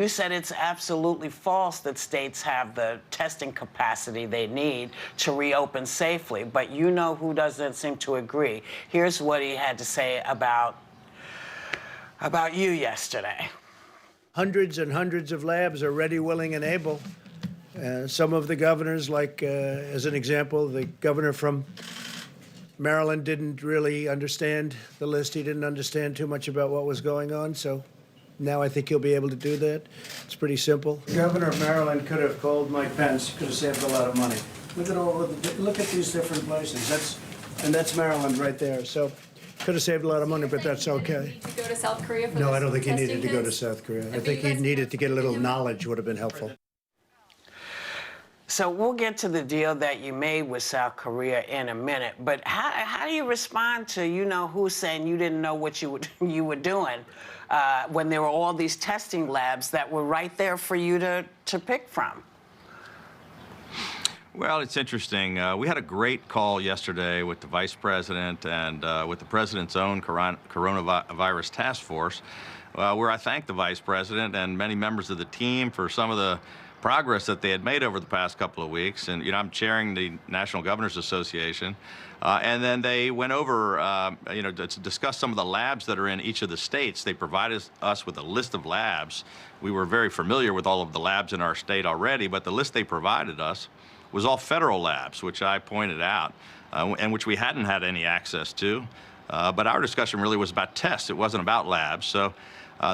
You said it's absolutely false that states have the testing capacity they need to reopen safely, but you know who doesn't seem to agree. Here's what he had to say about you yesterday. Hundreds and hundreds of labs are ready, willing, and able. Some of the governors, like as an example, the governor from Maryland didn't really understand the list. He didn't understand too much about what was going on, so now I think he'll be able to do that. It's pretty simple. The governor of Maryland could have called Mike Pence, could have saved a lot of money. Look at these different places. That's Maryland right there. So could have saved a lot of money, but that's okay. To go to South Korea for No, this I don't think he testing needed to go to kits? South Korea. I think he needed to get a little knowledge would have been helpful. So we'll get to the deal that you made with South Korea in a minute, but how do you respond to who saying you didn't know what you were doing when there were all these testing labs that were right there for you to pick from? Well, it's interesting. We had a great call yesterday with the Vice President and with the President's own coronavirus task force, where I thanked the Vice President and many members of the team for some of the progress that they had made over the past couple of weeks. And, I'm chairing the National Governors Association. And then they went over, to discuss some of the labs that are in each of the states. They provided us with a list of labs. We were very familiar with all of the labs in our state already, but the list they provided us was all federal labs, which I pointed out, and which we hadn't had any access to. But our discussion really was about tests. It wasn't about labs. So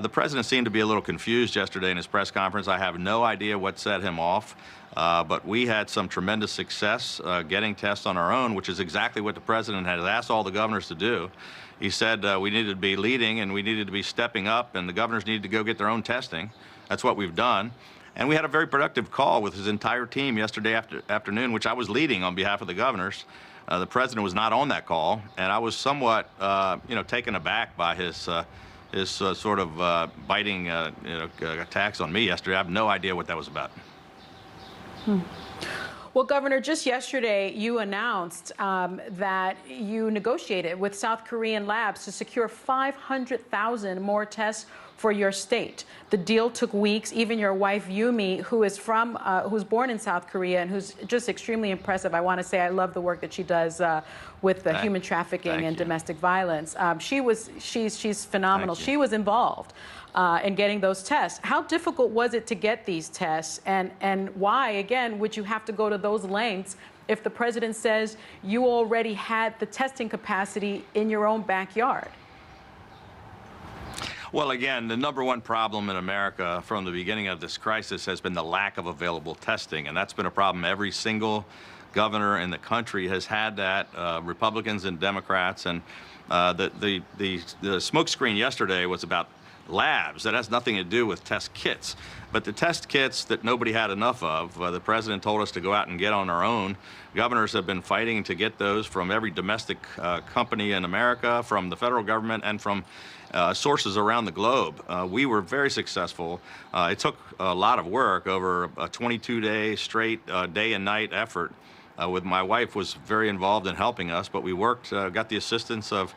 the president seemed to be a little confused yesterday in his press conference. I have no idea what set him off, but we had some tremendous success getting tests on our own, which is exactly what the president had asked all the governors to do. He said we needed to be leading and we needed to be stepping up, and the governors needed to go get their own testing. That's what we've done. And we had a very productive call with his entire team yesterday afternoon, which I was leading on behalf of the governors. The president was not on that call, and I was somewhat, taken aback by his sort of biting attacks on me yesterday. I have no idea what that was about. Well, Governor, just yesterday you announced that you negotiated with South Korean labs to secure 500,000 more tests for your state. The deal took weeks. Even your wife, Yumi, who's born in South Korea and who's just extremely impressive. I want to say I love the work that she does with the human trafficking and domestic violence. She's phenomenal. She was involved in getting those tests. How difficult was it to get these tests, and why, again, would you have to go to those lengths if the president says you already had the testing capacity in your own backyard? Well, again, the number one problem in America from the beginning of this crisis has been the lack of available testing, and that's been a problem. Every single governor in the country has had that, Republicans and Democrats, and the smokescreen yesterday was about labs. That has nothing to do with test kits. But the test kits that nobody had enough of, the president told us to go out and get on our own. Governors have been fighting to get those from every domestic company in America, from the federal government, and from sources around the globe. We were very successful. It took a lot of work, over a 22-day straight day and night effort. With my wife was very involved in helping us, but we worked, got the assistance of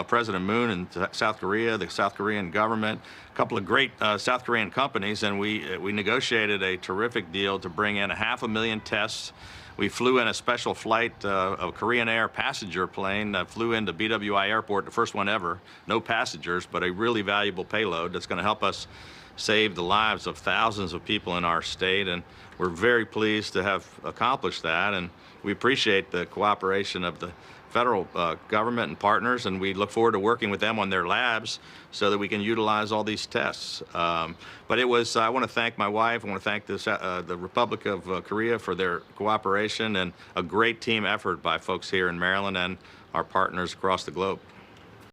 President Moon in South Korea, the South Korean government, a couple of great South Korean companies, and we negotiated a terrific deal to bring in 500,000 tests. We flew in a special flight, a Korean Air passenger plane that flew into BWI Airport, the first one ever, no passengers, but a really valuable payload that's going to help us save the lives of thousands of people in our state, and we're very pleased to have accomplished that, and we appreciate the cooperation of the federal government and partners, and we look forward to working with them on their labs so that we can utilize all these tests. But it was, I want to thank my wife, I want to thank the Republic of Korea for their cooperation, and a great team effort by folks here in Maryland and our partners across the globe.